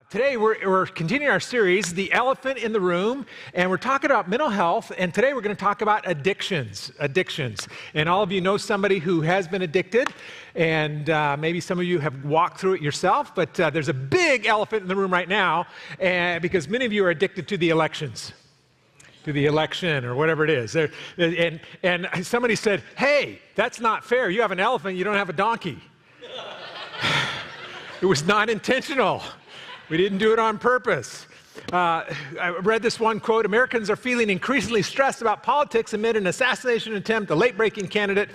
Today we're continuing our series, The Elephant in the Room, and we're talking about mental health, and today we're going to talk about addictions. And all of you know somebody who has been addicted, and maybe some of you have walked through it yourself, but there's a big elephant in the room right now, because many of you are addicted to the elections. To the election or whatever it is. And somebody said, hey, that's not fair. You have an elephant, you don't have a donkey. It was not intentional. We didn't do it on purpose. I read this one quote: Americans are feeling increasingly stressed about politics amid an assassination attempt, a late-breaking candidate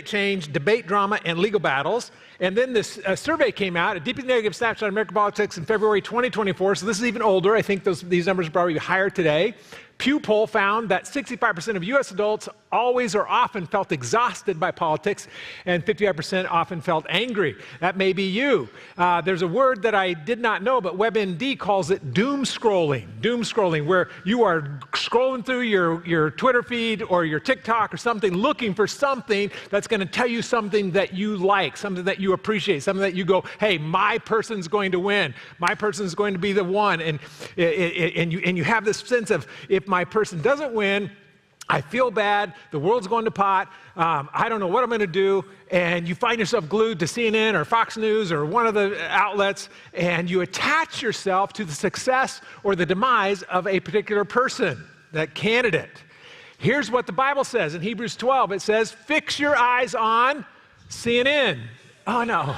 change, debate drama, and legal battles. And then this survey came out, a deeply negative snapshot of American politics in February 2024. So this is even older. I think these numbers are probably higher today. Pew poll found that 65% of U.S. adults always or often felt exhausted by politics, and 55% often felt angry. That may be you. There's a word that I did not know, but WebMD calls it doom scrolling. Doom scrolling, where you are scrolling through your Twitter feed or your TikTok or something, looking for something that's going to tell you something that you like, something that you appreciate, something that you go, hey, my person's going to win. My person's going to be the one. And you have this sense of, if my person doesn't win, I feel bad, the world's going to pot, I don't know what I'm going to do, and you find yourself glued to CNN or Fox News or one of the outlets, and you attach yourself to the success or the demise of a particular person, that candidate. Here's what the Bible says in Hebrews 12. It says, fix your eyes on CNN. Oh, no.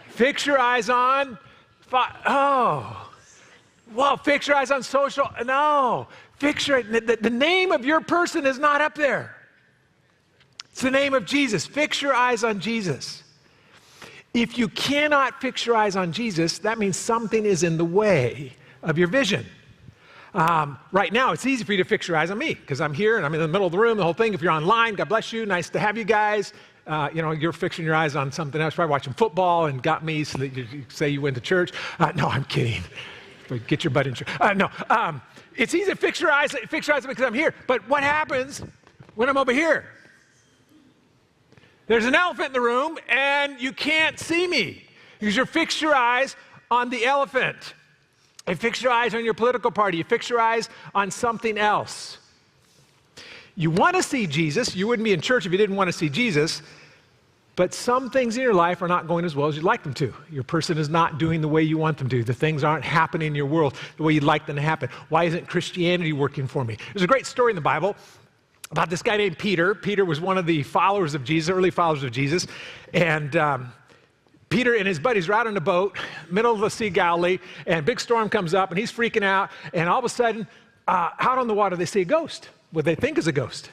Fix your eyes on, well, fix your eyes on social, no. The name of your person is not up there. It's the name of Jesus. Fix your eyes on Jesus. If you cannot fix your eyes on Jesus, that means something is in the way of your vision. Right now, it's easy for you to fix your eyes on me because I'm here and I'm in the middle of the room, the whole thing. If you're online, God bless you. Nice to have you guys. You're fixing your eyes on something else, probably watching football and got me so that you say you went to church. No, I'm kidding. Get your butt in church. It's easy to fix your eyes because I'm here. But what happens when I'm over here? There's an elephant in the room, and you can't see me because you fix your eyes on the elephant. You fix your eyes on your political party. You fix your eyes on something else. You want to see Jesus. You wouldn't be in church if you didn't want to see Jesus. But some things in your life are not going as well as you'd like them to. Your person is not doing the way you want them to. The things aren't happening in your world the way you'd like them to happen. Why isn't Christianity working for me? There's a great story in the Bible about this guy named Peter. Peter was one of the followers of Jesus, early followers of Jesus. And Peter and his buddies are out on a boat, middle of the Sea of Galilee, and a big storm comes up, and he's freaking out. And all of a sudden, out on the water, they see a ghost, what they think is a ghost.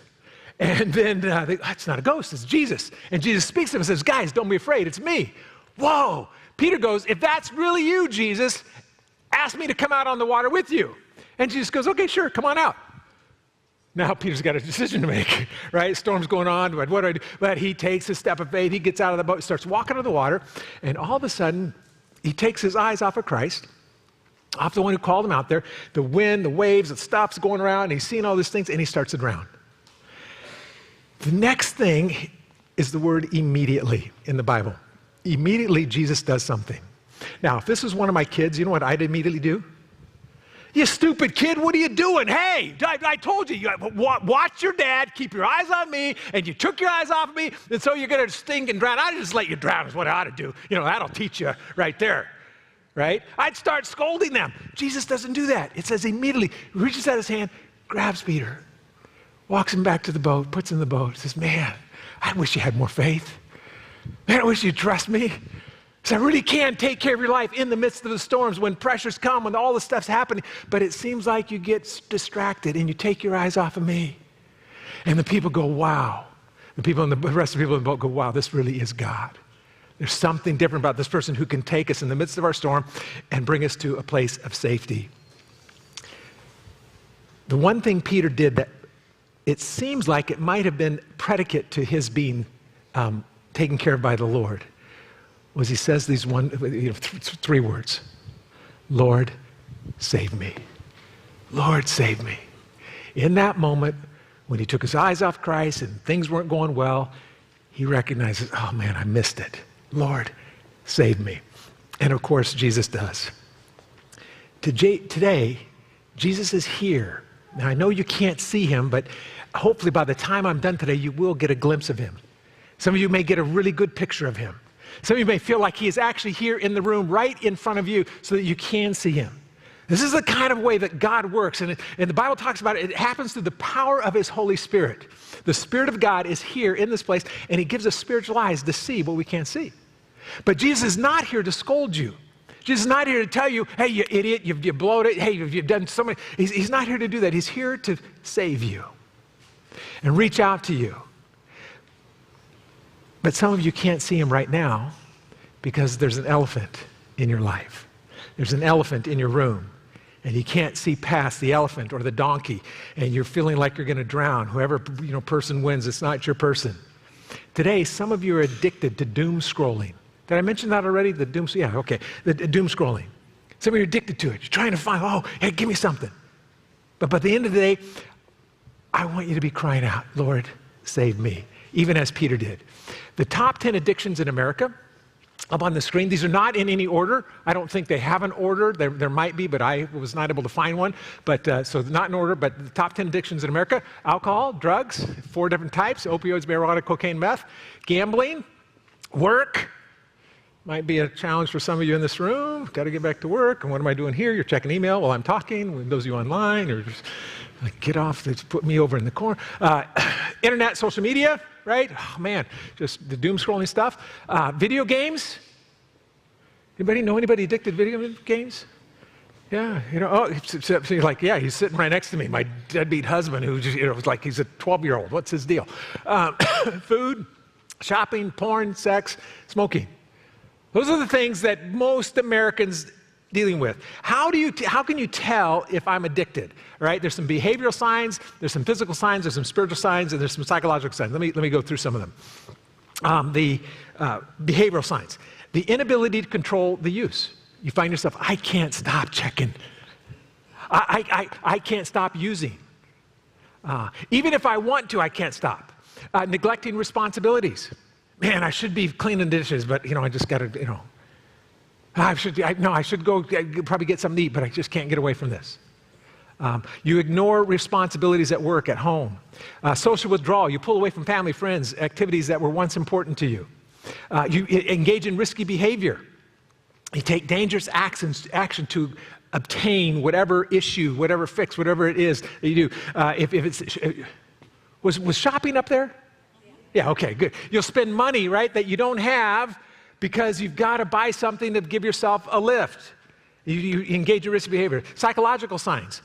And then it's not a ghost, it's Jesus. And Jesus speaks to him and says, guys, don't be afraid, it's me. Whoa. Peter goes, if that's really you, Jesus, ask me to come out on the water with you. And Jesus goes, okay, sure, come on out. Now Peter's got a decision to make, right? Storm's going on, what do I do? But he takes a step of faith, he gets out of the boat, starts walking on the water, and all of a sudden, he takes his eyes off of Christ, off the one who called him out there, the wind, the waves, the stuff's going around, and he's seeing all these things, and he starts to drown. The next thing is the word immediately in the Bible. Immediately, Jesus does something. Now, if this was one of my kids, you know what I'd immediately do? You stupid kid, what are you doing? Hey, I told you, watch your dad, keep your eyes on me, and you took your eyes off of me, and so you're going to stink and drown. I'd just let you drown is what I ought to do. That'll teach you right there, right? I'd start scolding them. Jesus doesn't do that. It says immediately, reaches out his hand, grabs Peter, walks him back to the boat, puts him in the boat, says, man, I wish you had more faith. Man, I wish you'd trust me. Because I really can take care of your life in the midst of the storms, when pressures come, when all this stuff's happening. But it seems like you get distracted and you take your eyes off of me. And the people go, wow. The rest of the people in the boat go, wow, this really is God. There's something different about this person who can take us in the midst of our storm and bring us to a place of safety. The one thing Peter did that it seems like it might have been predicate to his being taken care of by the Lord, was he says these three words: Lord, save me. Lord, save me. In that moment, when he took his eyes off Christ and things weren't going well, he recognizes, oh man, I missed it. Lord, save me. And of course, Jesus does. Today, Jesus is here. Now, I know you can't see him, but hopefully by the time I'm done today, you will get a glimpse of him. Some of you may get a really good picture of him. Some of you may feel like he is actually here in the room right in front of you so that you can see him. This is the kind of way that God works, and the Bible talks about it. It happens through the power of his Holy Spirit. The Spirit of God is here in this place, and he gives us spiritual eyes to see what we can't see. But Jesus is not here to scold you. Jesus is not here to tell you, hey, you idiot, you blowed it, hey, you've done so many. He's not here to do that. He's here to save you and reach out to you. But some of you can't see him right now because there's an elephant in your life. There's an elephant in your room. And you can't see past the elephant or the donkey, and you're feeling like you're going to drown. Whoever person wins, it's not your person. Today, some of you are addicted to doom scrolling. Did I mention that already? The doom scrolling. Some of you are addicted to it. You're trying to find, hey, give me something. But by the end of the day, I want you to be crying out, Lord, save me, even as Peter did. The top 10 addictions in America, up on the screen. These are not in any order. I don't think they have an order. There might be, but I was not able to find one. But so not in order, but the top 10 addictions in America: alcohol, drugs, 4 different types: opioids, marijuana, cocaine, meth, gambling, work. Might be a challenge for some of you in this room. Got to get back to work. And what am I doing here? You're checking email while I'm talking. Those of you online, or just get off. Put me over in the corner. Internet, social media. Right? Oh, man, just the doom scrolling stuff. Video games. Anybody know anybody addicted to video games? Yeah, so you're like, yeah, he's sitting right next to me, my deadbeat husband, who just, was like, he's a 12-year-old. What's his deal? Food, shopping, porn, sex, smoking. Those are the things that most Americans dealing with. How can you tell if I'm addicted? Right? There's some behavioral signs, there's some physical signs, there's some spiritual signs, and there's some psychological signs. Let me go through some of them. The behavioral signs. The inability to control the use. You find yourself, I can't stop checking. I can't stop using. Even if I want to, I can't stop. Neglecting responsibilities. Man, I should be cleaning dishes, but I just got to, I should go probably get something to eat, but I just can't get away from this. You ignore responsibilities at work, at home. Social withdrawal. You pull away from family, friends, activities that were once important to you. You engage in risky behavior. You take dangerous action to obtain whatever issue, whatever fix, whatever it is that you do. If it's was shopping up there? Yeah, okay, good. You'll spend money, right, that you don't have, because you've got to buy something to give yourself a lift. You engage in risky behavior. Psychological signs.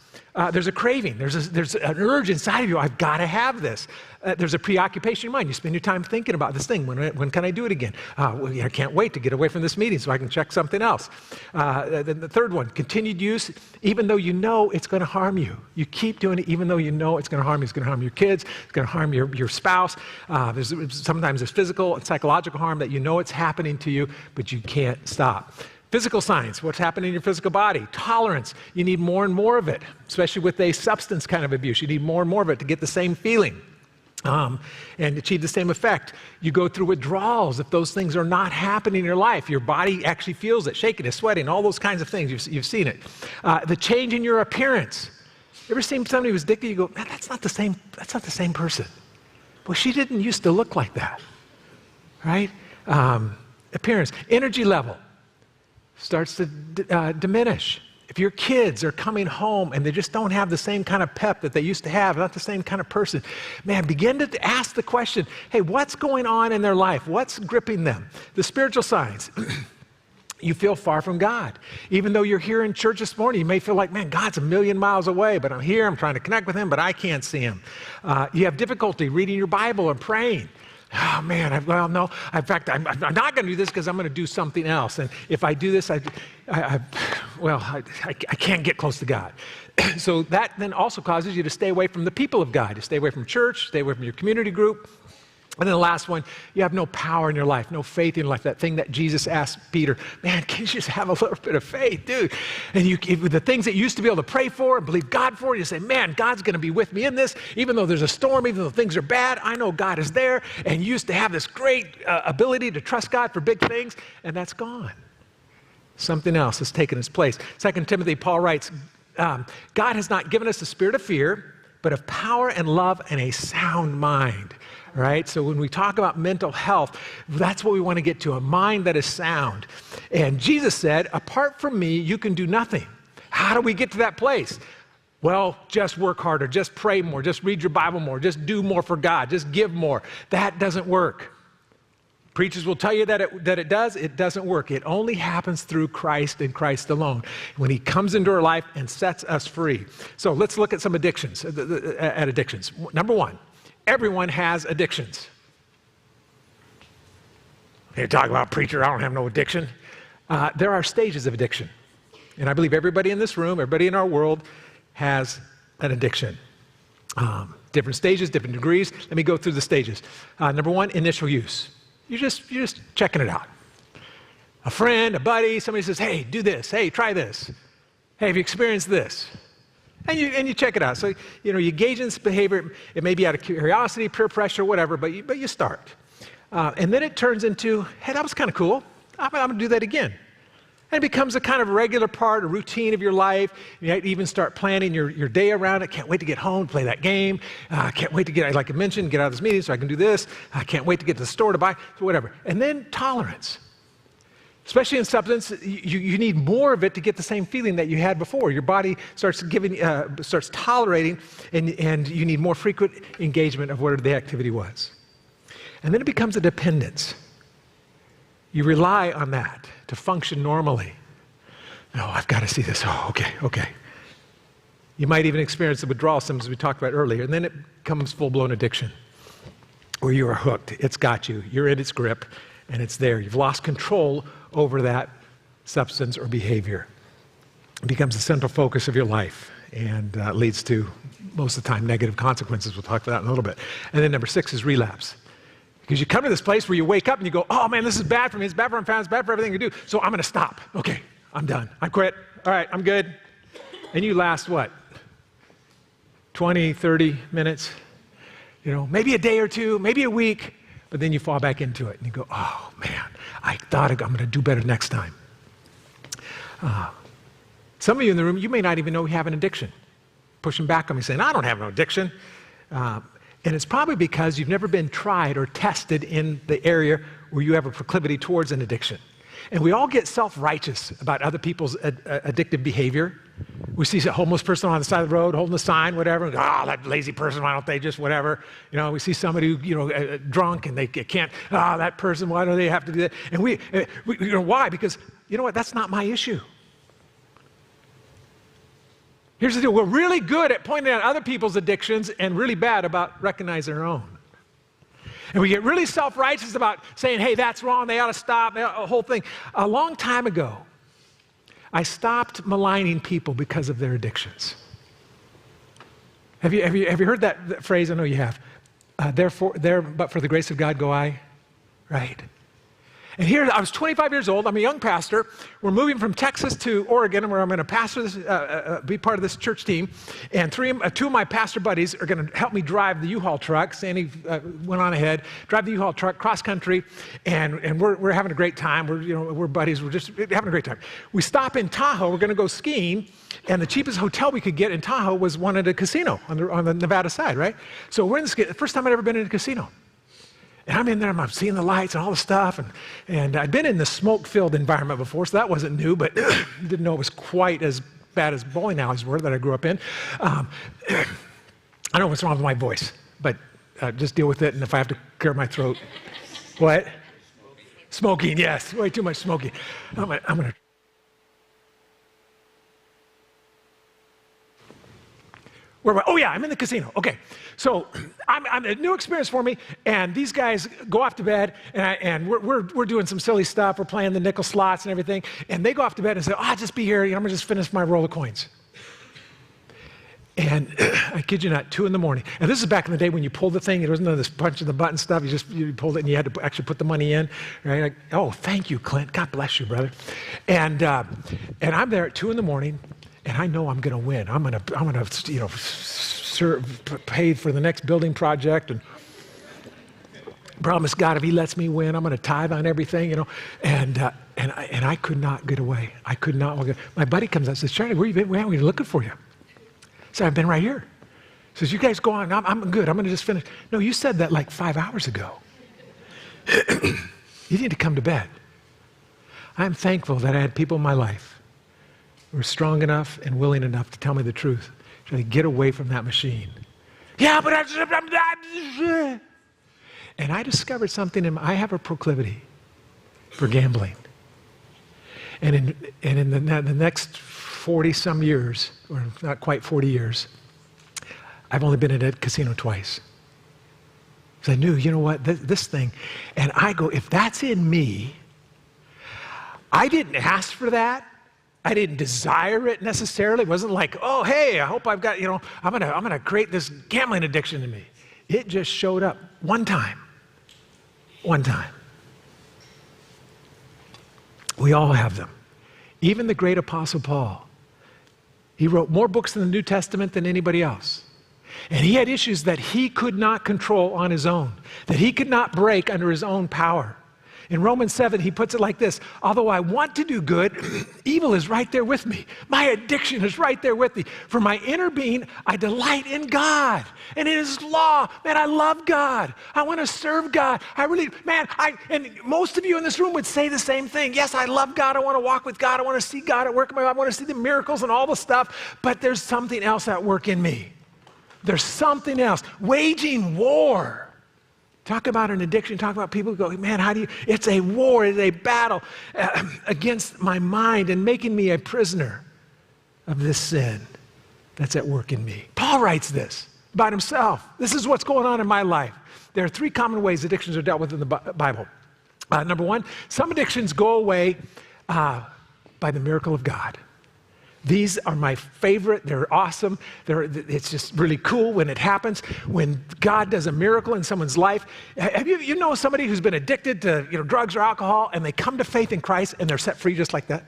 There's a craving. There's an urge inside of you. I've got to have this. There's a preoccupation in your mind. You spend your time thinking about this thing. When can I do it again? I can't wait to get away from this meeting so I can check something else. Then the third one, continued use, even though you know it's going to harm you. You keep doing it even though you know it's going to harm you. It's going to harm your kids. It's going to harm your spouse. Sometimes there's physical and psychological harm that you know it's happening to you, but you can't stop. Physical signs, what's happening in your physical body. Tolerance, you need more and more of it, especially with a substance kind of abuse. You need more and more of it to get the same feeling and achieve the same effect. You go through withdrawals if those things are not happening in your life. Your body actually feels it, shaking, sweating, all those kinds of things. You've seen it. The change in your appearance. You ever seen somebody who's addicted? You go, man, that's not the same person. Well, she didn't used to look like that, right? Appearance, energy level starts to diminish. If your kids are coming home and they just don't have the same kind of pep that they used to have, not the same kind of person, man, begin to ask the question, hey, what's going on in their life? What's gripping them? The spiritual signs. You feel far from God. Even though you're here in church this morning, you may feel like, man, God's a million miles away, but I'm here, I'm trying to connect with him, but I can't see him. You have difficulty reading your Bible or praying. Oh man, no. In fact, I'm not going to do this because I'm going to do something else. And if I do this, I can't get close to God. So that then also causes you to stay away from the people of God, to stay away from church, stay away from your community group. And then the last one, you have no power in your life, no faith in your life. That thing that Jesus asked Peter, man, can you just have a little bit of faith, dude? And the things that you used to be able to pray for and believe God for, you say, man, God's going to be with me in this. Even though there's a storm, even though things are bad, I know God is there. And you used to have this great ability to trust God for big things, and that's gone. Something else has taken its place. 2 Timothy, Paul writes, God has not given us a spirit of fear, but of power and love and a sound mind. Right? So when we talk about mental health, that's what we want to get to, a mind that is sound. And Jesus said, apart from me, you can do nothing. How do we get to that place? Well, just work harder, just pray more, just read your Bible more, just do more for God, just give more. That doesn't work. Preachers will tell you that it does. It doesn't work. It only happens through Christ and Christ alone, when he comes into our life and sets us free. So let's look at some addictions. Number one, everyone has addictions. You talk about, preacher, I don't have no addiction. There are stages of addiction. And I believe everybody in this room, everybody in our world has an addiction. Different stages, different degrees. Let me go through the stages. Number one, initial use. You're just checking it out. A friend, a buddy, somebody says, hey, do this. Hey, try this. Hey, have you experienced this? And you check it out. So, you gauge in this behavior. It may be out of curiosity, peer pressure, whatever, but you start. And then it turns into, hey, that was kind of cool. I'm going to do that again. And it becomes a kind of regular part, a routine of your life. You might even start planning your day around it. Can't wait to get home, play that game. Can't wait to get, like I mentioned, get out of this meeting so I can do this. I can't wait to get to the store to buy, whatever. And then tolerance. Especially in substance, you need more of it to get the same feeling that you had before. Your body starts tolerating, and you need more frequent engagement of whatever the activity was. And then it becomes a dependence. You rely on that to function normally. No, I've got to see this. Oh, okay. You might even experience the withdrawal symptoms we talked about earlier, and then it becomes full-blown addiction, where you are hooked. It's got you. You're in its grip, and it's there. You've lost control over that substance or behavior. It becomes the central focus of your life, and leads to, most of the time, negative consequences. We'll talk about that in a little bit. And then number 6 is relapse. Because you come to this place where you wake up and you go, oh man, this is bad for me, it's bad for my family, it's bad for everything you do, so I'm going to stop. Okay, I'm done. I quit. All right, I'm good. And you last what? 20, 30 minutes? Maybe a day or two, maybe a week, but then you fall back into it and you go, oh man, I thought I'm going to do better next time. Some of you in the room, you may not even know you have an addiction. Pushing back on me saying, I don't have no addiction. And it's probably because you've never been tried or tested in the area where you have a proclivity towards an addiction. And we all get self-righteous about other people's addictive behavior. We see a homeless person on the side of the road holding a sign, whatever. That lazy person, why don't they just whatever? We see somebody who, drunk and they can't, that person, why do they have to do that? And we why? Because, you know what, that's not my issue. Here's the deal, we're really good at pointing out other people's addictions and really bad about recognizing our own. And we get really self-righteous about saying, hey, that's wrong, they ought to stop, a whole thing. A long time ago, I stopped maligning people because of their addictions. Have you heard that phrase? I know you have. But for the grace of God go I, right? And here, I was 25 years old. I'm a young pastor. We're moving from Texas to Oregon, where I'm going to pastor this, be part of this church team. And two of my pastor buddies are going to help me drive the U-Haul truck. Sandy went on ahead, drive the U-Haul truck cross country, and we're having a great time. We're buddies. We're just having a great time. We stop in Tahoe. We're going to go skiing, and the cheapest hotel we could get in Tahoe was one at a casino on the Nevada side, right? So we're in the first time I'd ever been in a casino. And I'm in there, I'm seeing the lights and all the stuff, and I'd been in the smoke-filled environment before, so that wasn't new, but didn't know it was quite as bad as bowling alleys were that I grew up in. I don't know what's wrong with my voice, but just deal with it, and if I have to clear my throat. What? Smoking, yes, way too much smoking. I'm gonna. Oh yeah, I'm in the casino. Okay, so I'm a new experience for me, and these guys go off to bed, and we're doing some silly stuff. We're playing the nickel slots and everything, and they go off to bed and say, "Oh, I'll just be here. I'm gonna just finish my roll of coins." And I kid you not, 2 a.m. And this is back in the day when you pulled the thing. There wasn't none of this punching the button stuff. You pulled it, and you had to actually put the money in. Right? Like, oh, thank you, Clint. God bless you, brother. And I'm there at 2 a.m. And I know I'm going to win. I'm going to, pay for the next building project. promised God if he lets me win, I'm going to tithe on everything, you know. And I could not get away. I could not walk away. My buddy comes up and says, Charlie, where you been? We're looking for you. So I've been right here. He says, you guys go on. I'm good. I'm going to just finish. No, you said that like 5 hours ago. You need to come to bed. I'm thankful that I had people in my life who were strong enough and willing enough to tell me the truth. Try to get away from that machine. Yeah, but I'm and I discovered something. I have a proclivity for gambling. And in the next 40-some years, or not quite 40 years, I've only been in a casino twice. Because I knew, you know what, this thing, and I go, if that's in me, I didn't ask for that. I didn't desire it necessarily. It wasn't like, oh, hey, I hope I've got, you know, I'm gonna create this gambling addiction in me. It just showed up one time. One time. We all have them. Even the great Apostle Paul, he wrote more books in the New Testament than anybody else. And he had issues that he could not control on his own, that he could not break under his own power. In Romans 7, he puts it like this: although I want to do good, evil is right there with me. My addiction is right there with me. For my inner being, I delight in God and in his law. Man, I love God. I want to serve God. And most of you in this room would say the same thing. Yes, I love God. I want to walk with God. I want to see God at work in my life. I want to see the miracles and all the stuff. But there's something else at work in me. There's something else. Waging war. Talk about an addiction. Talk about people who go, man, it's a war, it's a battle against my mind and making me a prisoner of this sin that's at work in me. Paul writes this about himself. This is what's going on in my life. There are 3 common ways addictions are dealt with in the Bible. Number 1, some addictions go away by the miracle of God. These are my favorite. They're awesome. It's just really cool when it happens. When God does a miracle in someone's life. Have you know somebody who's been addicted to drugs or alcohol, and they come to faith in Christ and they're set free just like that?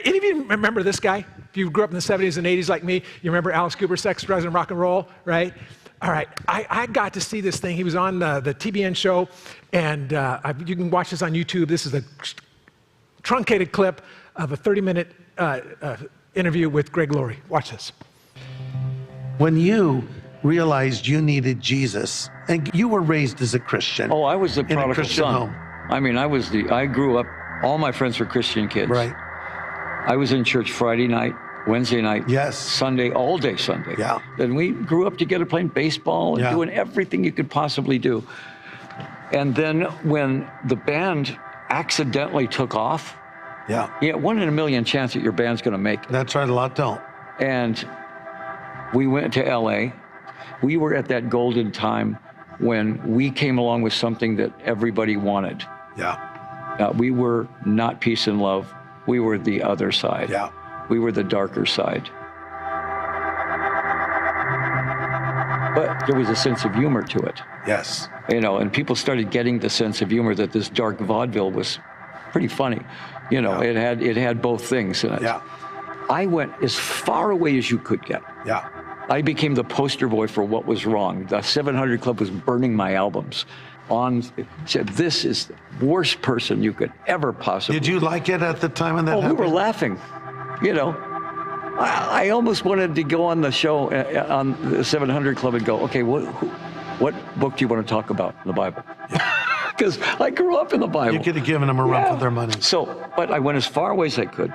Any of you remember this guy? If you grew up in the 70s and 80s like me, you remember Alice Cooper, Sex, Drugs, and Rock and Roll, right? All right, I got to see this thing. He was on the TBN show, and you can watch this on YouTube. This is a truncated clip of a 30-minute interview with Greg Laurie. Watch this. When you realized you needed Jesus, and you were raised as a Christian. Oh, I was the in a prodigal Christian son. home. I mean, I grew up, all my friends were Christian kids. Right. I was in church Friday night, Wednesday night, Yes. Sunday, all day Sunday. Yeah. And we grew up together playing baseball and Yeah. doing everything you could possibly do. And then when the band accidentally took off, Yeah. 1 in a million chance that your band's gonna make it. That's right, a lot don't. And we went to LA. We were at that golden time when we came along with something that everybody wanted. Yeah. We were not peace and love. We were the other side. Yeah. We were the darker side. But there was a sense of humor to it, Yes. and people started getting the sense of humor that this dark vaudeville was pretty funny. Yeah. It had both things in it. Yeah. I went as far away as you could get. Yeah. I became the poster boy for what was wrong. The 700 Club was burning my albums. Said, this is the worst person you could ever possibly. Did you like it at the time when that Oh, happened? we were laughing. I almost wanted to go on the show on the 700 Club and go, okay, what book do you want to talk about in the Bible? Because I grew up in the Bible. You could have given them a run for their money. So, but I went as far away as I could.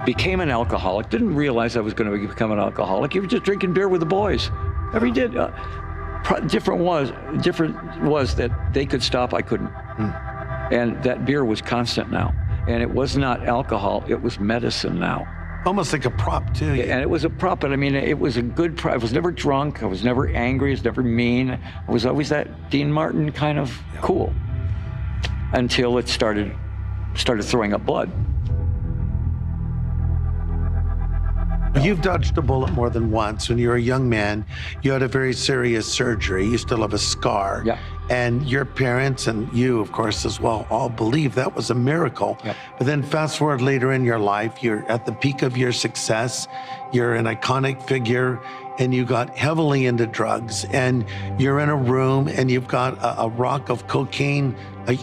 Became an alcoholic. Didn't realize I was going to become an alcoholic. You were just drinking beer with the boys. Every day. Different was that they could stop, I couldn't. And that beer was constant now. And it was not alcohol, it was medicine now. Almost like a prop, too. And it was a prop, but I mean, it was a good prop. I was never drunk, I was never angry, I was never mean. I was always that Dean Martin kind of cool. Until it started throwing up blood. You've dodged a bullet more than once. When you were a young man, you had a very serious surgery. You still have a scar. Yeah. And your parents and you, of course, as well, all believe that was a miracle. Yeah. But then fast forward later in your life, you're at the peak of your success. You're an iconic figure. and you got heavily into drugs, and you're in a room and you've got a rock of cocaine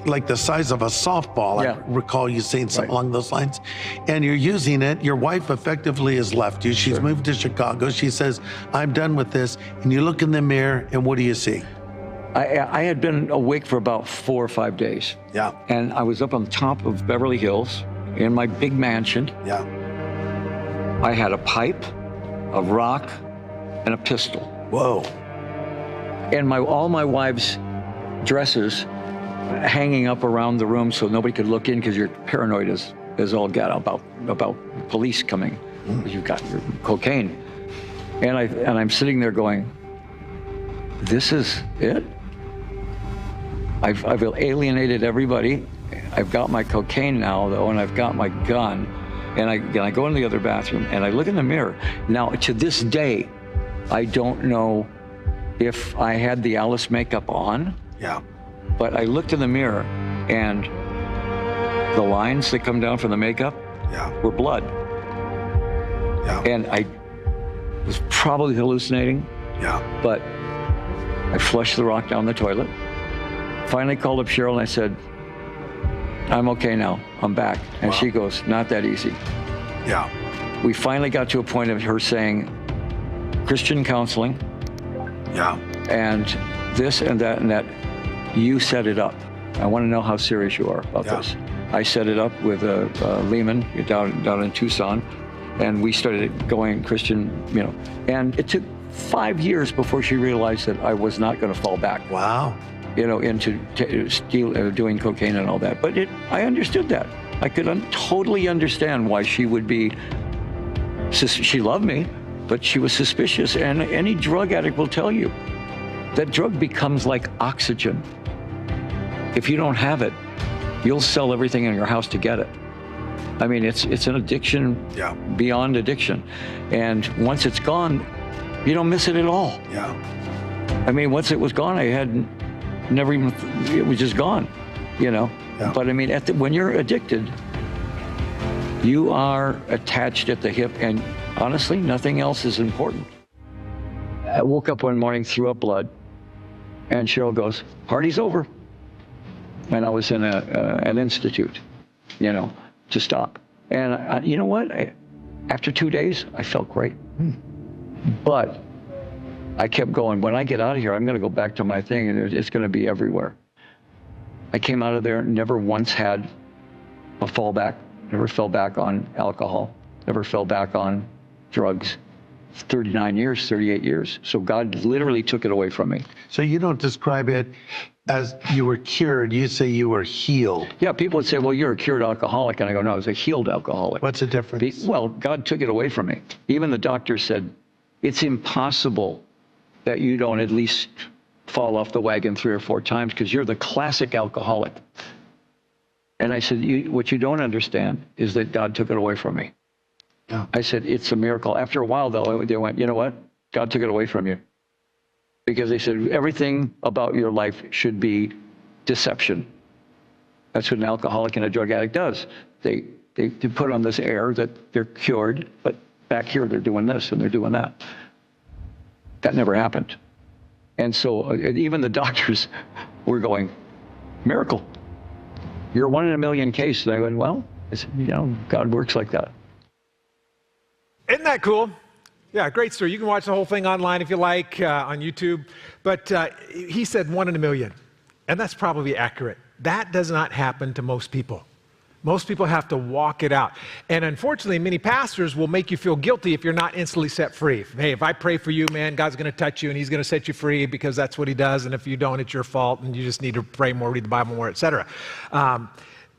like the size of a softball. Yeah. I recall you saying something Right. along those lines, and you're using it. Your wife effectively has left you. She's moved to Chicago. She says, I'm done with this. And you look in the mirror, and what do you see? I had been awake for about 4 or 5 days. Yeah, And I was up on the top of Beverly Hills in my big mansion. yeah. I had a pipe, a rock, and a pistol. Whoa. And all my wife's dresses hanging up around the room so nobody could look in because you're paranoid as all get about police coming. You've got your cocaine. And I'm sitting there going, this is it? I've alienated everybody. I've got my cocaine now, though, and I've got my gun. And I go in the other bathroom, and I look in the mirror. Now, to this day, I don't know if I had the Alice makeup on, Yeah. but I looked in the mirror, and the lines that come down from the makeup Yeah. were blood. Yeah. And I was probably hallucinating, Yeah. but I flushed the rock down the toilet. Finally called up Cheryl, and I said, I'm okay now, I'm back. And Wow. she goes, not that easy. Yeah. We finally got to a point of her saying, Christian counseling, Yeah. and this and that, you set it up. I want to know how serious you are about Yeah. this. I set it up with Lehman down in Tucson, and we started going Christian, and it took 5 years before she realized that I was not going to fall back, Wow. into doing cocaine and all that. But I understood that. I could totally understand why she would be, she loved me, but she was suspicious. And any drug addict will tell you that drug becomes like oxygen. If you don't have it, you'll sell everything in your house to get it. I mean, it's an addiction Yeah. beyond addiction. And once it's gone, you don't miss it at all. Yeah. I mean, once it was gone, I had never even, it was just gone, Yeah. But I mean, when you're addicted, you are attached at the hip, and honestly, nothing else is important. I woke up one morning, threw up blood, and Cheryl goes, party's over. And I was in an institute, to stop. And you know what? After 2 days, I felt great. But I kept going. When I get out of here, I'm going to go back to my thing, and it's going to be everywhere. I came out of there, never once had a fallback, never fell back on alcohol, never fell back on drugs. 39 years, 38 years. So God literally took it away from me. So you don't describe it as you were cured. You say you were healed. Yeah, people would say, well, you're a cured alcoholic. And I go, no, I was a healed alcoholic. What's the difference? Well, God took it away from me. Even the doctor said, it's impossible that you don't at least fall off the wagon 3 or 4 times because you're the classic alcoholic. And I said, what you don't understand is that God took it away from me. Yeah. I said, it's a miracle. After a while, though, they went, you know what? God took it away from you. Because they said, everything about your life should be deception. That's what an alcoholic and a drug addict does. They put on this air that they're cured, but back here they're doing this and they're doing that. That never happened. And so even the doctors were going, miracle. You're 1 in a million case. And I went, well, God works like that. Isn't that cool? Yeah, great story. You can watch the whole thing online if you like on YouTube. But he said 1 in a million. And that's probably accurate. That does not happen to most people. Most people have to walk it out. And unfortunately, many pastors will make you feel guilty if you're not instantly set free. Hey, if I pray for you, man, God's going to touch you and he's going to set you free because that's what he does. And if you don't, it's your fault and you just need to pray more, read the Bible more, et cetera.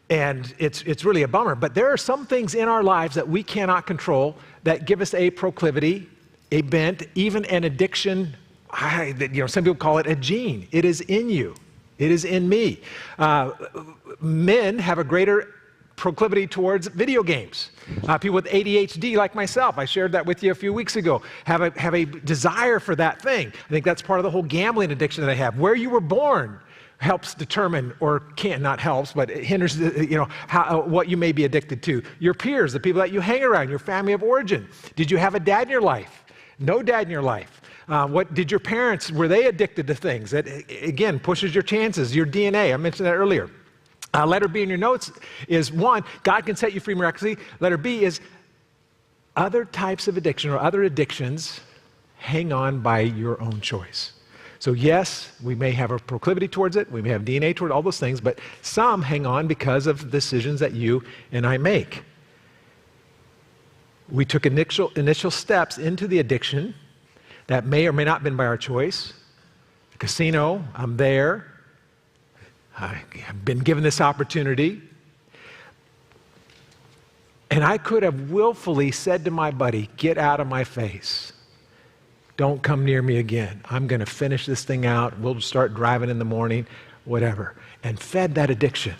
And it's really a bummer. But there are some things in our lives that we cannot control that give us a proclivity, a bent, even an addiction. Some people call it a gene. It is in you. It is in me. Men have a greater proclivity towards video games. People with ADHD like myself, I shared that with you a few weeks ago, have a desire for that thing. I think that's part of the whole gambling addiction that I have. Where you were born helps determine, or not helps, but it hinders, what you may be addicted to. Your peers, the people that you hang around, your family of origin. Did you have a dad in your life No dad in your life. What did your parents, were they addicted to things? That, again, pushes your chances, your DNA. I mentioned that earlier. Letter B in your notes is 1, God can set you free miraculously. Letter B is other types of addiction or other addictions hang on by your own choice. So yes, we may have a proclivity towards it, we may have DNA toward all those things, but some hang on because of decisions that you and I make. We took initial steps into the addiction that may or may not have been by our choice. The casino, I'm there. I've been given this opportunity. And I could have willfully said to my buddy, get out of my face. Don't come near me again. I'm going to finish this thing out. We'll start driving in the morning, whatever. And fed that addiction.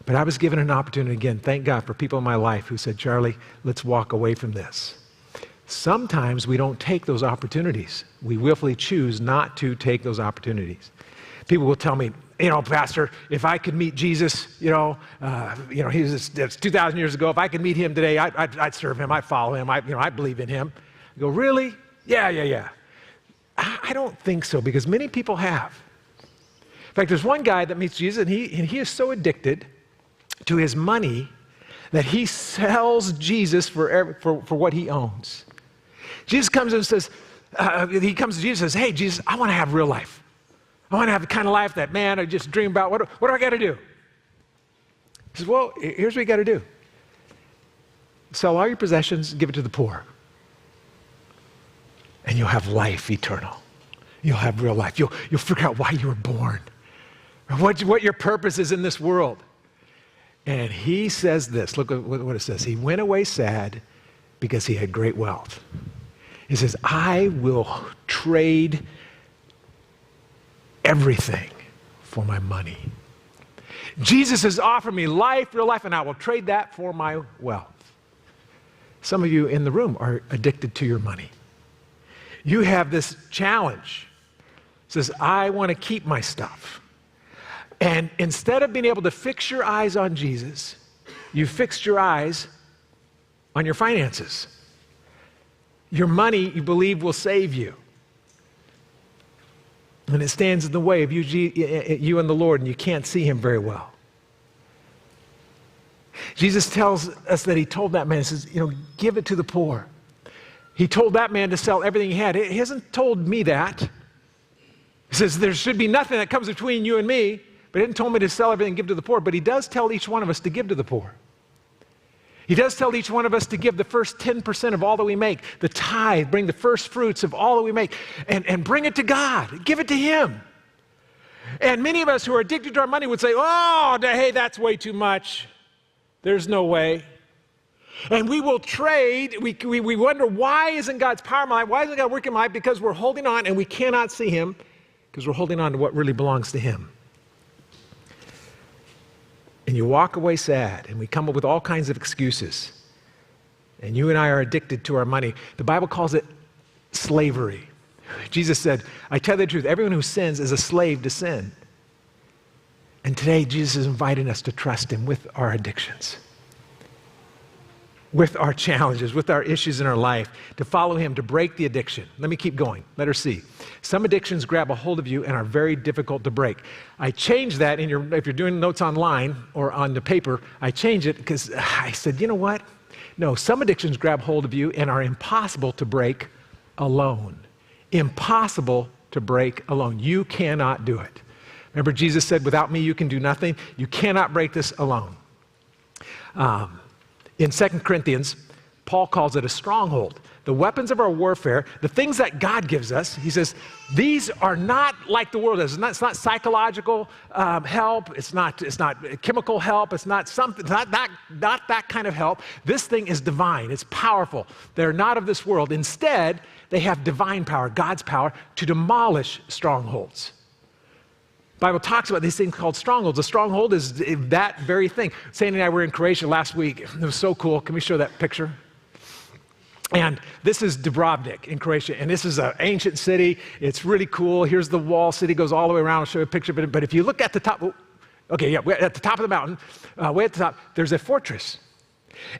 But I was given an opportunity again. Thank God for people in my life who said, Charlie, let's walk away from this. Sometimes we don't take those opportunities. We willfully choose not to take those opportunities. People will tell me, Pastor, if I could meet Jesus, he was 2,000 years ago. If I could meet him today, I'd serve him. I'd follow him. I believe in him. I go, really? Yeah. I don't think so, because many people have. In fact, there's one guy that meets Jesus, and he is so addicted to his money that he sells Jesus for what he owns. Jesus comes and says, he comes to Jesus and says, hey, Jesus, I want to have real life. I want to have the kind of life that, man, I just dream about. What do I got to do? He says, well, here's what you got to do. Sell all your possessions, give it to the poor. And you'll have life eternal. You'll have real life. You'll figure out why you were born, what your purpose is in this world. And he says this, look at what it says. He went away sad because he had great wealth. He says, I will trade everything for my money. Jesus has offered me life, real life, and I will trade that for my wealth. Some of you in the room are addicted to your money. You have this challenge. It says, I want to keep my stuff. And instead of being able to fix your eyes on Jesus, you fixed your eyes on your finances. Your money, you believe, will save you. And it stands in the way of you and the Lord, and you can't see him very well. Jesus tells us that he told that man, he says, give it to the poor. He told that man to sell everything he had. He hasn't told me that. He says there should be nothing that comes between you and me, but he didn't tell me to sell everything and give to the poor, but he does tell each one of us to give to the poor. He does tell each one of us to give the first 10% of all that we make, the tithe, bring the first fruits of all that we make, and bring it to God. Give it to him. And many of us who are addicted to our money would say, oh, hey, that's way too much. There's no way. And we will trade. We wonder, why isn't God's power in my life? Why isn't God working in my life? Because we're holding on, and we cannot see him because we're holding on to what really belongs to him. And you walk away sad, and we come up with all kinds of excuses. And you and I are addicted to our money. The Bible calls it slavery. Jesus said, I tell you the truth, everyone who sins is a slave to sin. And today, Jesus is inviting us to trust him with our addictions, with our challenges, with our issues in our life, to follow him, to break the addiction. Let me keep going. Letter C. Some addictions grab a hold of you and are very difficult to break. I changed that if you're doing notes online or on the paper, I changed it because I said, you know what? No, some addictions grab hold of you and are impossible to break alone. Impossible to break alone. You cannot do it. Remember, Jesus said, without me, you can do nothing. You cannot break this alone. In 2 Corinthians, Paul calls it a stronghold. The weapons of our warfare, the things that God gives us, he says, these are not like the world is. It's not psychological help. It's not chemical help. It's not that kind of help. This thing is divine. It's powerful. They're not of this world. Instead, they have divine power, God's power, to demolish strongholds. The Bible talks about these things called strongholds. A stronghold is that very thing. Sandy and I were in Croatia last week. It was so cool. Can we show that picture? And this is Dubrovnik in Croatia. And this is an ancient city. It's really cool. Here's the wall. City goes all the way around. I'll show you a picture of it. But if you look at the top, at the top of the mountain, way at the top, there's a fortress.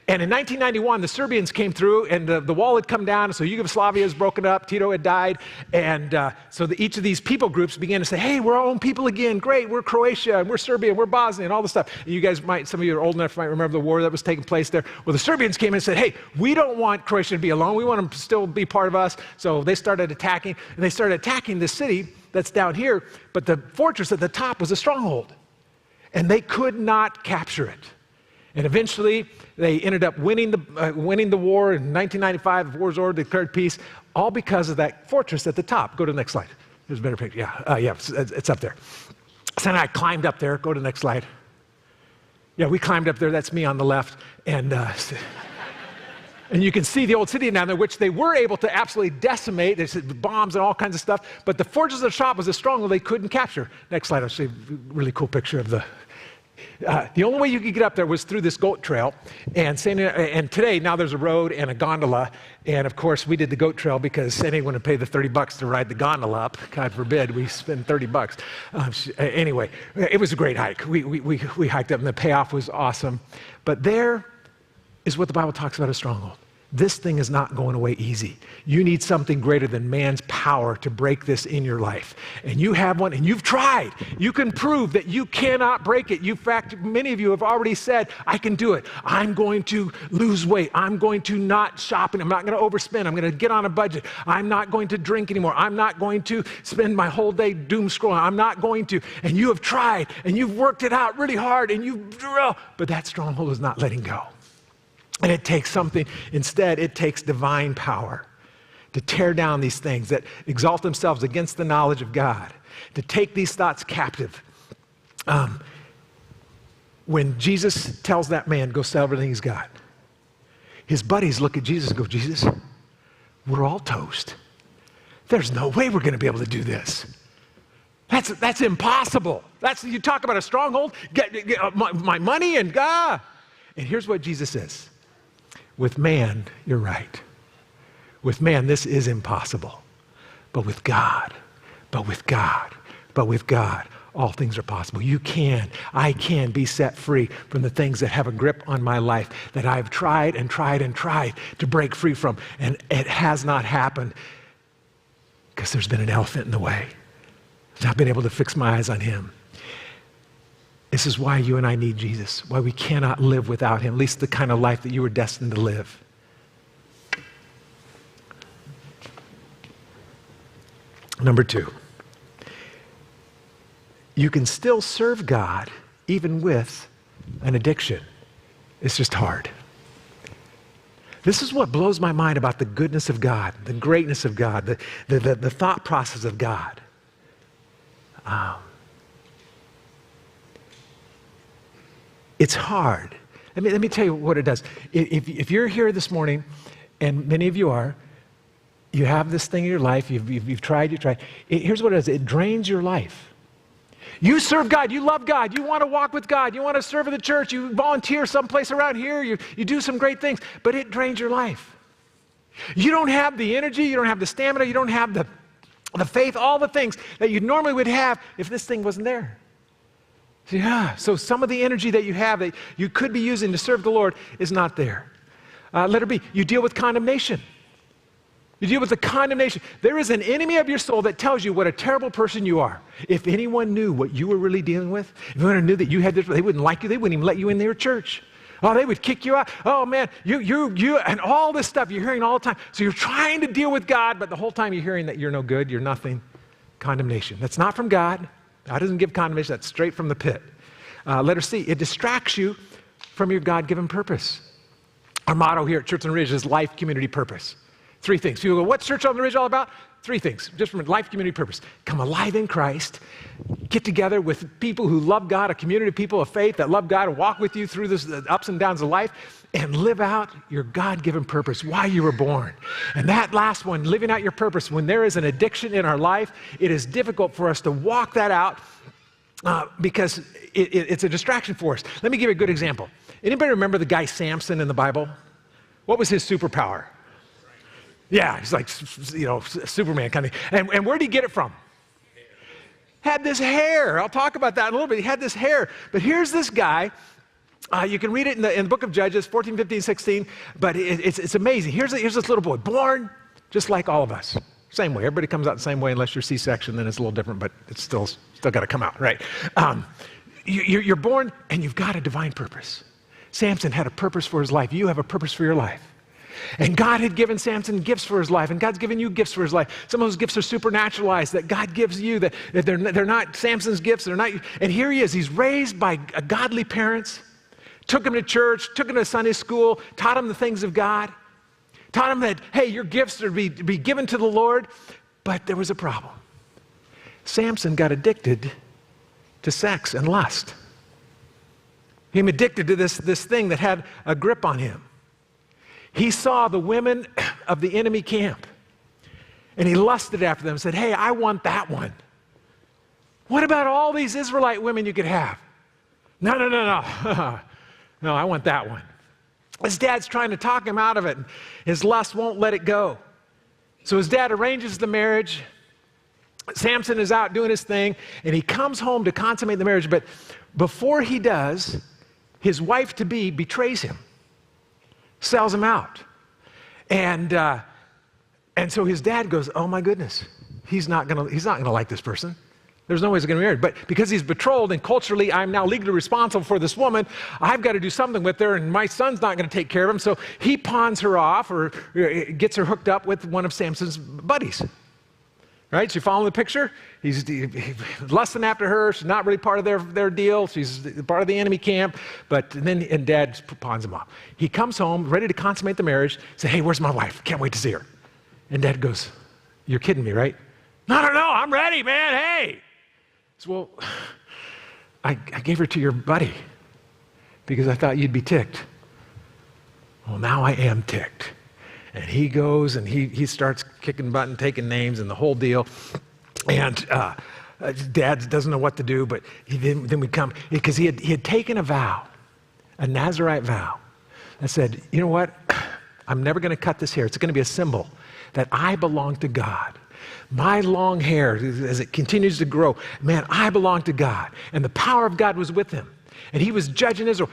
And in 1991, the Serbians came through, and the wall had come down, so Yugoslavia was broken up, Tito had died, and so each of these people groups began to say, hey, we're our own people again, great, we're Croatia, and we're Serbia, and we're Bosnia, and all this stuff. And you guys some of you are old enough might remember the war that was taking place there. Well, the Serbians came in and said, hey, we don't want Croatia to be alone, we want them to still be part of us. So they started attacking, and they started attacking this city that's down here, but the fortress at the top was a stronghold, and they could not capture it. And eventually, they ended up winning the war in 1995. The war's over, declared peace, all because of that fortress at the top. Go to the next slide. There's a better picture. Yeah, it's up there. So I climbed up there. Go to the next slide. Yeah, we climbed up there. That's me on the left. And you can see the old city down there, which they were able to absolutely decimate. They said bombs and all kinds of stuff. But the fortress of the top was a stronghold they couldn't capture. Next slide. I'll show you a really cool picture of the only way you could get up there was through this goat trail, and today, now there's a road and a gondola, and of course we did the goat trail because Sandy wouldn't pay the $30 to ride the gondola up. God forbid we spend $30. Anyway, it was a great hike. We hiked up, and the payoff was awesome. But there is what the Bible talks about as stronghold. This thing is not going away easy. You need something greater than man's power to break this in your life. And you have one, and you've tried. You can prove that you cannot break it. In fact, many of you have already said, I can do it. I'm going to lose weight. I'm going to not shop, and I'm not going to overspend. I'm going to get on a budget. I'm not going to drink anymore. I'm not going to spend my whole day doom scrolling. I'm not going to. And you have tried, and you've worked it out really hard, but that stronghold is not letting go. And it takes something, instead, it takes divine power to tear down these things that exalt themselves against the knowledge of God, to take these thoughts captive. When Jesus tells that man, go sell everything he's got, his buddies look at Jesus and go, Jesus, we're all toast. There's no way we're going to be able to do this. That's impossible. You talk about a stronghold, get my money and God. And here's what Jesus says. With man, you're right. With man, this is impossible. But with God, all things are possible. I can be set free from the things that have a grip on my life that I've tried to break free from. And it has not happened because there's been an elephant in the way. I've not been able to fix my eyes on him. This is why you and I need Jesus, why we cannot live without him, at least the kind of life that you were destined to live. Number 2, you can still serve God even with an addiction. It's just hard. This is what blows my mind about the goodness of God, the greatness of God, the thought process of God. It's hard. Let me tell you what it does. If you're here this morning, and many of you are, you have this thing in your life, you've tried. Here's what it does. It drains your life. You serve God, you love God, you want to walk with God, you want to serve in the church, you volunteer someplace around here, you do some great things, but it drains your life. You don't have the energy, you don't have the stamina, you don't have the faith, all the things that you normally would have if this thing wasn't there. Yeah, so some of the energy that you have that you could be using to serve the Lord is not there. Letter B, you deal with condemnation. You deal with the condemnation. There is an enemy of your soul that tells you what a terrible person you are. If anyone knew what you were really dealing with, if anyone knew that you had this, they wouldn't like you, they wouldn't even let you in their church. Oh, they would kick you out. Oh man, you, and all this stuff you're hearing all the time. So you're trying to deal with God, but the whole time you're hearing that you're no good, you're nothing. Condemnation. That's not from God. God doesn't give condemnation, that's straight from the pit. Letter C, it distracts you from your God-given purpose. Our motto here at Church on the Ridge is life, community, purpose. 3 things. People go, what's Church on the Ridge all about? 3 things, just from a life, community, purpose. Come alive in Christ, get together with people who love God, a community of people of faith that love God and walk with you through the ups and downs of life, and live out your God-given purpose, why you were born. And that last one, living out your purpose, when there is an addiction in our life, it is difficult for us to walk that out because it's a distraction for us. Let me give you a good example. Anybody remember the guy Samson in the Bible? What was his superpower? Yeah, he's like, Superman kind of thing. And where did he get it from? Had this hair. I'll talk about that in a little bit. He had this hair. But here's this guy You can read it in the book of Judges, 14, 15, 16, but it's amazing. Here's this little boy, born just like all of us. Same way. Everybody comes out the same way unless you're C-section, then it's a little different, but it's still got to come out, right? You're born and you've got a divine purpose. Samson had a purpose for his life. You have a purpose for your life. And God had given Samson gifts for his life, and God's given you gifts for his life. Some of those gifts are supernaturalized that God gives you, that they're not Samson's gifts, they're not. And here he is. He's raised by godly parents, took him to church, took him to Sunday school, taught him the things of God, taught him that, hey, your gifts are to be given to the Lord. But there was a problem. Samson got addicted to sex and lust. He became addicted to this thing that had a grip on him. He saw the women of the enemy camp, and he lusted after them and said, hey, I want that one. What about all these Israelite women you could have? No. No, I want that one. His dad's trying to talk him out of it, and his lust won't let it go. So his dad arranges the marriage. Samson is out doing his thing, and he comes home to consummate the marriage, but before he does, his wife-to-be betrays him. Sells him out. And so his dad goes, oh my goodness, he's not gonna like this person. There's no way he's gonna be married. But because he's betrothed and culturally I'm now legally responsible for this woman, I've got to do something with her, and my son's not gonna take care of him. So he pawns her off or gets her hooked up with one of Samson's buddies. Right? So you following the picture? He's lusting after her. She's not really part of their deal. She's part of the enemy camp. And dad pawns him off. He comes home, ready to consummate the marriage. Say, hey, where's my wife? Can't wait to see her. And dad goes, you're kidding me, right? No, I'm ready, man. Hey. He says, well, I gave her to your buddy because I thought you'd be ticked. Well, now I am ticked. And he goes and he starts kicking butt and taking names and the whole deal. And dad doesn't know what to do, but then we come, because he had taken a vow, a Nazirite vow, and said, you know what, I'm never going to cut this hair. It's going to be a symbol that I belong to God. My long hair, as it continues to grow, man, I belong to God. And the power of God was with him. And he was judging Israel.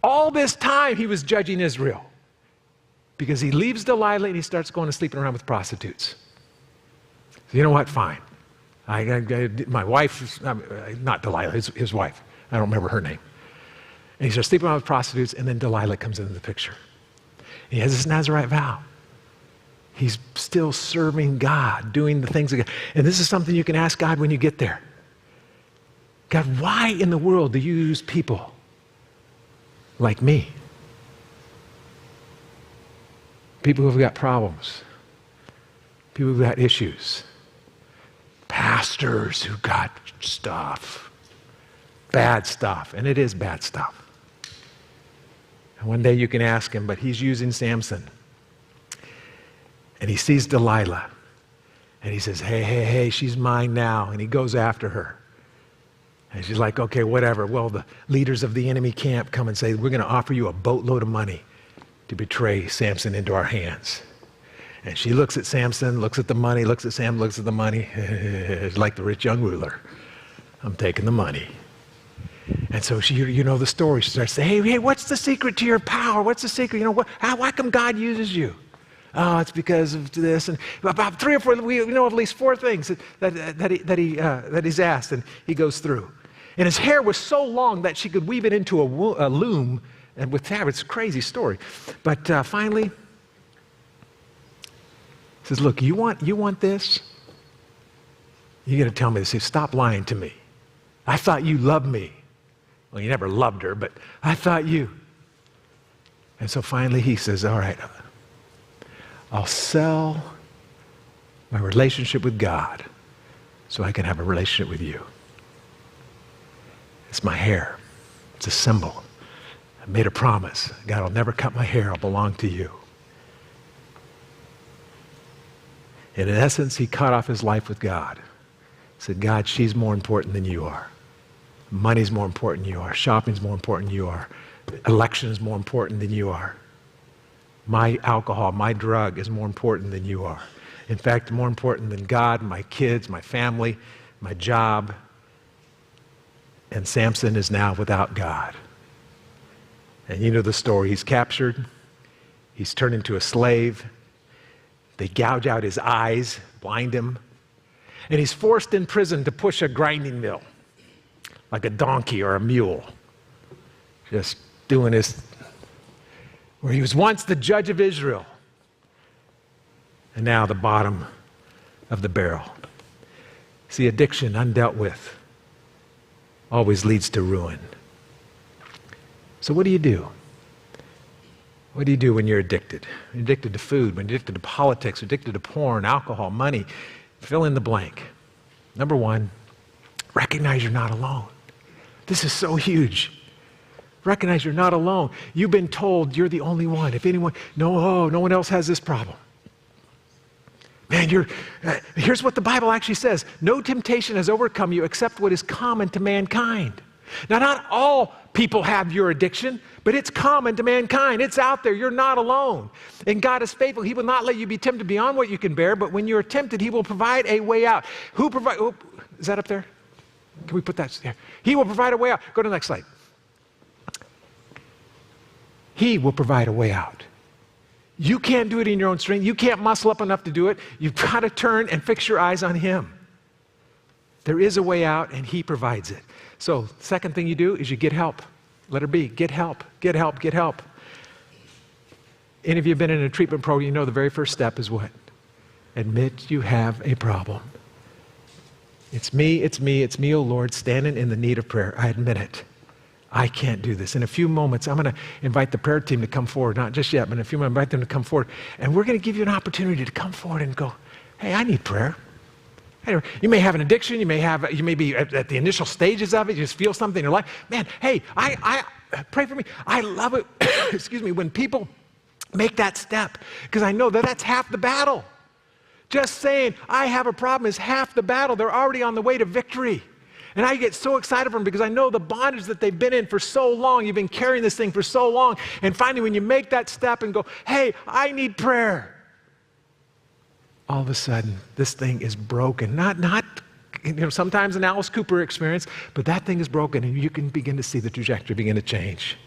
All this time he was judging Israel. Because he leaves Delilah and he starts going and sleeping around with prostitutes. So you know what? Fine. My wife, not Delilah, his wife. I don't remember her name. And he starts sleeping around with prostitutes, and then Delilah comes into the picture. And he has this Nazirite vow. He's still serving God, doing the things of God. And this is something you can ask God when you get there. God, why in the world do you use people like me? People who've got problems, people who've got issues, pastors who got stuff, bad stuff, and it is bad stuff. And one day you can ask him, but he's using Samson. And he sees Delilah, and he says, hey, she's mine now. And he goes after her. And she's like, okay, whatever. Well, the leaders of the enemy camp come and say, we're going to offer you a boatload of money to betray Samson into our hands. And she looks at Samson, looks at the money, looks at Sam, looks at the money. It's like the rich young ruler. I'm taking the money. And so she, you know the story. She starts saying, hey, what's the secret to your power? What's the secret? You know, why come God uses you? Oh, it's because of this. And about 3 or 4, we know at least 4 things that he's asked, and he goes through. And his hair was so long that she could weave it into a loom. And with fabric, it's a crazy story. But finally, he says, look, you want this? You got to tell me this. He says, stop lying to me. I thought you loved me. Well, you never loved her, but I thought you. And so finally he says, all right, I'll sell my relationship with God so I can have a relationship with you. It's my hair. It's a symbol. I made a promise. God, I'll never cut my hair. I'll belong to you. And in essence, he cut off his life with God. He said, God, she's more important than you are. Money's more important than you are. Shopping's more important than you are. Election is more important than you are. My alcohol, my drug is more important than you are. In fact, more important than God, my kids, my family, my job. And Samson is now without God. And you know the story. He's captured. He's turned into a slave. They gouge out his eyes, blind him. And he's forced in prison to push a grinding mill, like a donkey or a mule. Just doing his, where he was once the judge of Israel, and now the bottom of the barrel. See, addiction undealt with always leads to ruin. So what do you do? What do you do when you're addicted? When you're addicted to food, when you're addicted to politics, addicted to porn, alcohol, money, fill in the blank. Number one, recognize you're not alone. This is so huge. Recognize you're not alone. You've been told you're the only one. If anyone, no one else has this problem. Man, here's what the Bible actually says. No temptation has overcome you except what is common to mankind. Now, not all people have your addiction, but it's common to mankind. It's out there. You're not alone. And God is faithful. He will not let you be tempted beyond what you can bear, but when you're tempted, He will provide a way out. Who provide? Oh, is that up there? Can we put that there? He will provide a way out. Go to the next slide. He will provide a way out. You can't do it in your own strength. You can't muscle up enough to do it. You've got to turn and fix your eyes on Him. There is a way out, and He provides it. So, second thing you do is you get help. Letter B, get help, get help, get help. Any of you have been in a treatment program, you know the very first step is what? Admit you have a problem. It's me, oh Lord, standing in the need of prayer. I admit it. I can't do this. In a few moments, I'm going to invite the prayer team to come forward. Not just yet, but in a few moments, invite them to come forward. And we're going to give you an opportunity to come forward and go, hey, I need prayer. You may have an addiction. You may be at the initial stages of it. You just feel something in your life. Man, hey, I pray for me. I love it, excuse me, when people make that step, because I know that that's half the battle. Just saying, I have a problem is half the battle. They're already on the way to victory. And I get so excited for them because I know the bondage that they've been in for so long. You've been carrying this thing for so long. And finally, when you make that step and go, hey, I need prayer, all of a sudden, this thing is broken. Not sometimes an Alice Cooper experience, but that thing is broken, and you can begin to see the trajectory begin to change.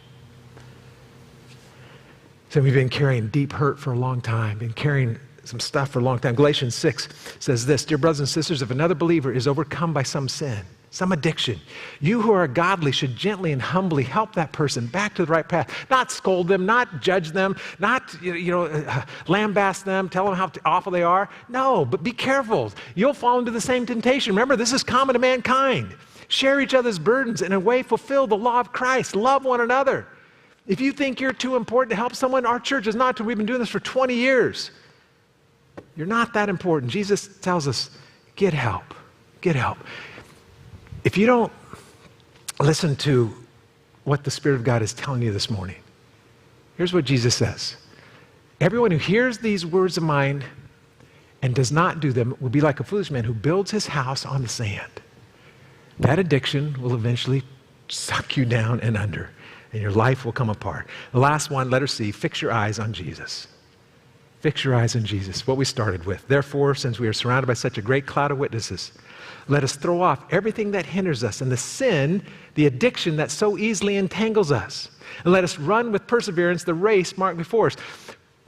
So we've been carrying deep hurt for a long time, been carrying some stuff for a long time. Galatians 6 says this, dear brothers and sisters, if another believer is overcome by some sin, some addiction, you who are godly should gently and humbly help that person back to the right path. Not scold them, not judge them, not lambast them, tell them how awful they are. No, but be careful. You'll fall into the same temptation. Remember, this is common to mankind. Share each other's burdens and in a way fulfill the law of Christ. Love one another. If you think you're too important to help someone, our church is not. We've been doing this for 20 years. You're not that important. Jesus tells us, get help. Get help. If you don't listen to what the Spirit of God is telling you this morning, here's what Jesus says. Everyone who hears these words of mine and does not do them will be like a foolish man who builds his house on the sand. That addiction will eventually suck you down and under, and your life will come apart. The last one, letter C, fix your eyes on Jesus. Fix your eyes on Jesus, what we started with. Therefore, since we are surrounded by such a great cloud of witnesses, let us throw off everything that hinders us and the sin, the addiction that so easily entangles us. And let us run with perseverance the race marked before us.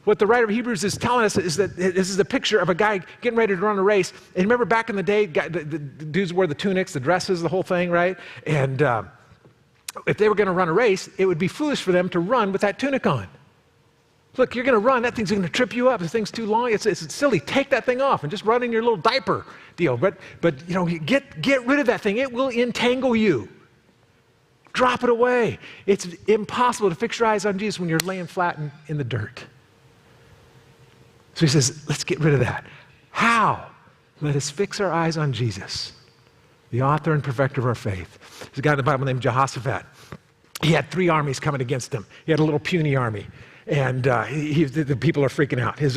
What the writer of Hebrews is telling us is that this is a picture of a guy getting ready to run a race. And remember back in the day, the dudes wore the tunics, the dresses, the whole thing, right? And if they were going to run a race, it would be foolish for them to run with that tunic on. Look, you're going to run, that thing's going to trip you up. This thing's too long. It's silly. Take that thing off and just run in your little diaper deal. But get rid of that thing. It will entangle you. Drop it away. It's impossible to fix your eyes on Jesus when you're laying flat in the dirt. So he says, let's get rid of that. How? Let us fix our eyes on Jesus, the author and perfecter of our faith. There's a guy in the Bible named Jehoshaphat. He had 3 armies coming against him. He had a little puny army. And the people are freaking out. His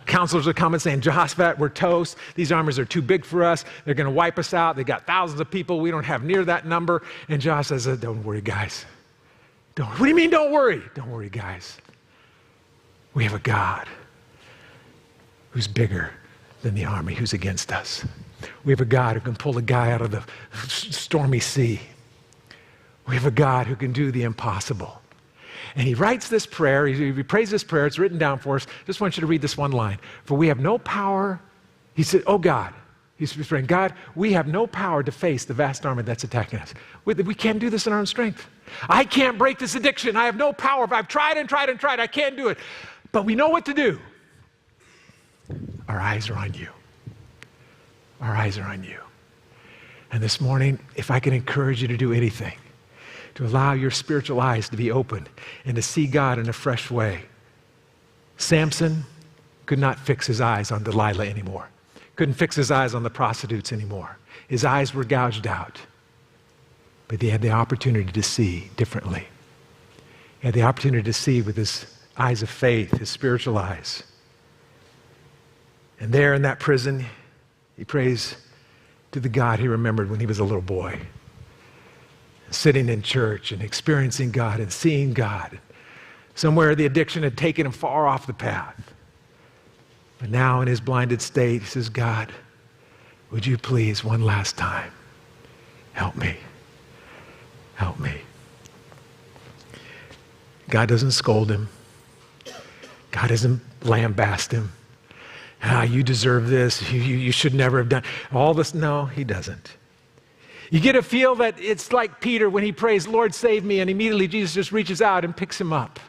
counselors are coming saying, Jehoshaphat, we're toast. These armies are too big for us. They're going to wipe us out. They got thousands of people. We don't have near that number. And Josh says, don't worry, guys. What do you mean, don't worry? Don't worry, guys. We have a God who's bigger than the army who's against us. We have a God who can pull a guy out of the stormy sea. We have a God who can do the impossible. And he writes this prayer, he prays this prayer, it's written down for us. Just want you to read this one line. For we have no power, he said, oh God, he's praying, God, we have no power to face the vast army that's attacking us. We can't do this in our own strength. I can't break this addiction. I have no power. I've tried and tried and tried. I can't do it. But we know what to do. Our eyes are on you. Our eyes are on you. And this morning, if I can encourage you to do anything, to allow your spiritual eyes to be open and to see God in a fresh way. Samson could not fix his eyes on Delilah anymore. Couldn't fix his eyes on the prostitutes anymore. His eyes were gouged out. But he had the opportunity to see differently. He had the opportunity to see with his eyes of faith, his spiritual eyes. And there in that prison, he prays to the God he remembered when he was a little boy. Sitting in church and experiencing God and seeing God. Somewhere the addiction had taken him far off the path. But now in his blinded state, he says, God, would you please one last time help me? Help me. God doesn't scold him. God doesn't lambaste him. You deserve this. You should never have done all this. No, he doesn't. You get a feel that it's like Peter when he prays, Lord, save me, and immediately Jesus just reaches out and picks him up.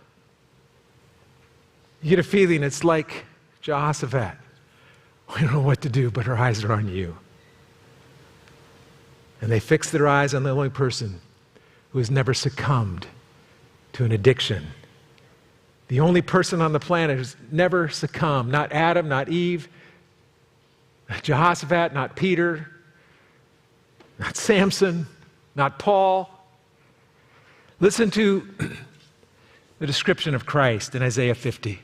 You get a feeling it's like Jehoshaphat. We don't know what to do, but our eyes are on you. And they fix their eyes on the only person who has never succumbed to an addiction. The only person on the planet who's never succumbed, not Adam, not Eve, not Jehoshaphat, not Peter, not Samson, not Paul. Listen to the description of Christ in Isaiah 50.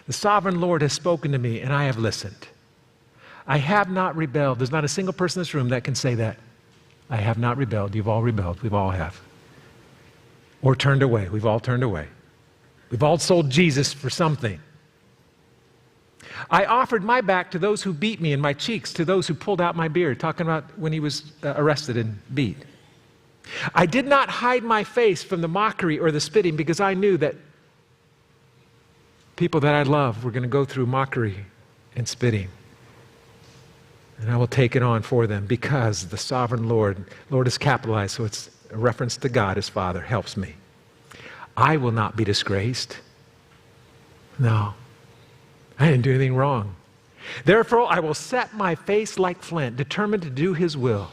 The sovereign Lord has spoken to me, and I have listened. I have not rebelled. There's not a single person in this room that can say that. I have not rebelled. You've all rebelled. We've all have. Or turned away. We've all turned away. We've all sold Jesus for something. I offered my back to those who beat me and my cheeks to those who pulled out my beard, talking about when he was arrested and beat. I did not hide my face from the mockery or the spitting because I knew that people that I love were going to go through mockery and spitting. And I will take it on for them because the sovereign Lord is capitalized, so it's a reference to God, his Father, helps me. I will not be disgraced. No. I didn't do anything wrong. Therefore, I will set my face like flint, determined to do his will.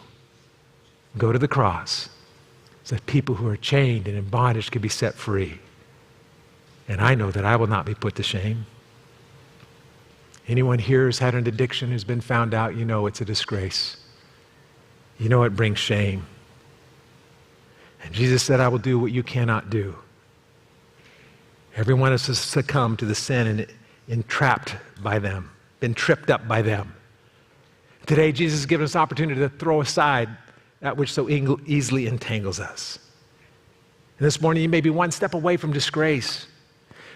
Go to the cross so that people who are chained and in bondage can be set free. And I know that I will not be put to shame. Anyone here who's had an addiction, who's been found out, you know it's a disgrace. You know it brings shame. And Jesus said, I will do what you cannot do. Everyone has succumbed to the sin and entrapped by them, been tripped up by them. Today, Jesus has given us opportunity to throw aside that which so easily entangles us. And this morning, you may be one step away from disgrace,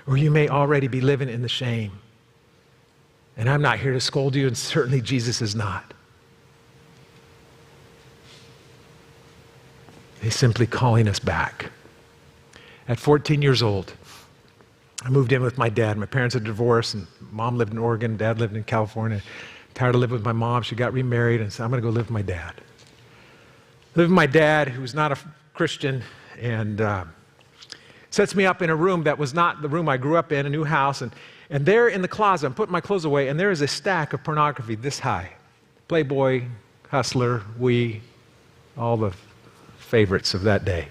or you may already be living in the shame. And I'm not here to scold you, and certainly Jesus is not. He's simply calling us back. At 14 years old, I moved in with my dad. My parents had divorced, and mom lived in Oregon, dad lived in California. Tired of living with my mom, she got remarried, and said, I'm going to go live with my dad. Lived with my dad, who was not a Christian, and sets me up in a room that was not the room I grew up in, a new house, and there in the closet, I'm putting my clothes away, and there is a stack of pornography this high. Playboy, Hustler, We, all the favorites of that day.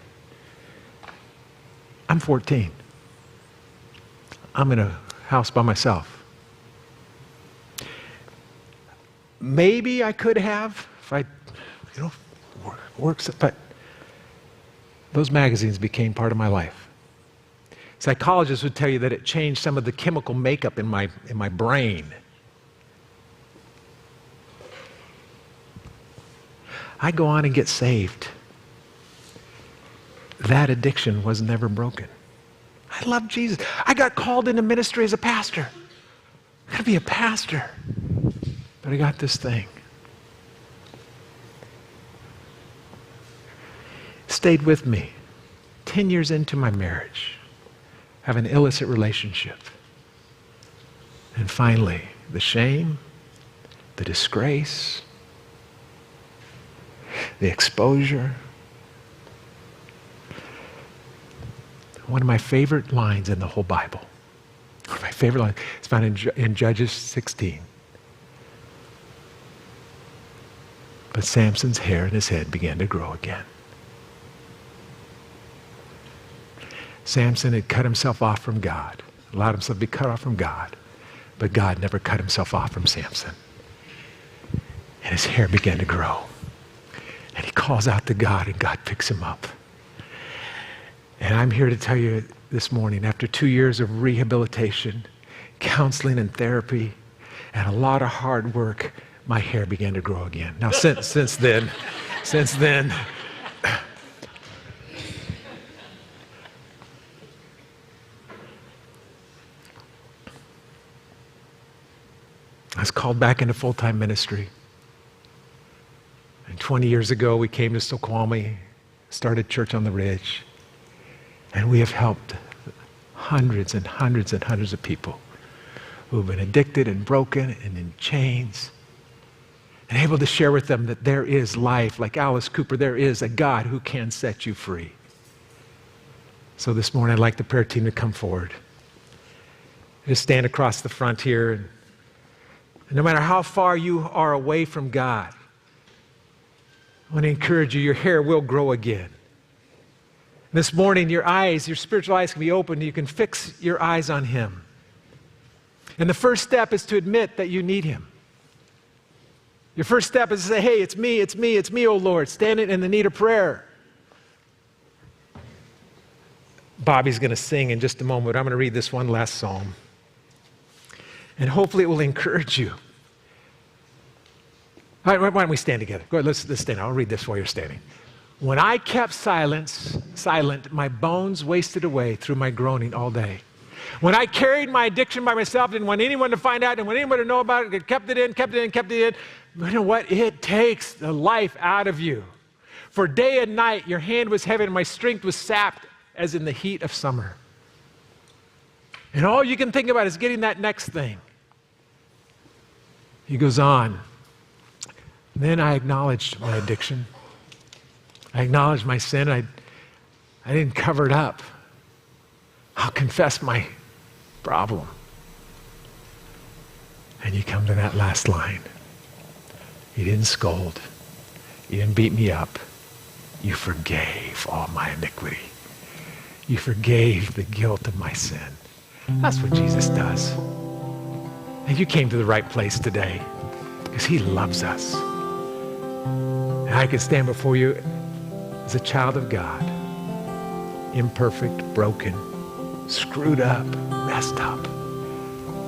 I'm 14. I'm in a house by myself. Maybe I could have, if I, works, but those magazines became part of my life. Psychologists would tell you that it changed some of the chemical makeup in my brain. I go on and get saved. That addiction was never broken. I love Jesus. I got called into ministry as a pastor. I gotta be a pastor. But I got this thing. stayed with me 10 years into my marriage, have an illicit relationship. And finally, the shame, the disgrace, the exposure. One of my favorite lines in the whole Bible, one of my favorite lines, is found in Judges 16. But Samson's hair in his head began to grow again. Samson had cut himself off from God, allowed himself to be cut off from God, but God never cut himself off from Samson. And his hair began to grow. And he calls out to God, and God picks him up. And I'm here to tell you this morning, after 2 years of rehabilitation, counseling and therapy, and a lot of hard work, my hair began to grow again. Now, since then, I was called back into full-time ministry. And 20 years ago, we came to Snoqualmie, started Church on the Ridge, and we have helped hundreds and hundreds and hundreds of people who have been addicted and broken and in chains, and able to share with them that there is life. Like Alice Cooper, there is a God who can set you free. So this morning, I'd like the prayer team to come forward. Just stand across the front here. And no matter how far you are away from God, I want to encourage you, your hair will grow again. This morning, your eyes, your spiritual eyes can be opened. You can fix your eyes on Him. And the first step is to admit that you need Him. Your first step is to say, hey, it's me, oh Lord, standing in the need of prayer. Bobby's going to sing in just a moment. I'm going to read this one last psalm. And hopefully it will encourage you. All right, why don't we stand together? Go ahead, let's stand. I'll read this while you're standing. When I kept silent, my bones wasted away through my groaning all day. When I carried my addiction by myself, didn't want anyone to find out, didn't want anyone to know about it, kept it in. But you know what? It takes the life out of you. For day and night, your hand was heavy and my strength was sapped as in the heat of summer. And all you can think about is getting that next thing. He goes on. Then I acknowledged my addiction. I acknowledged my sin. I didn't cover it up. I'll confess my problem. And you come to that last line. You didn't scold. You didn't beat me up. You forgave all my iniquity. You forgave the guilt of my sin. That's what Jesus does. And you came to the right place today because He loves us. And I can stand before you as a child of God, imperfect, broken, screwed up, messed up.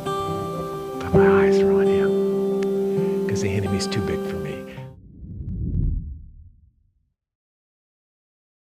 But my eyes are on Him because the enemy's too big for me.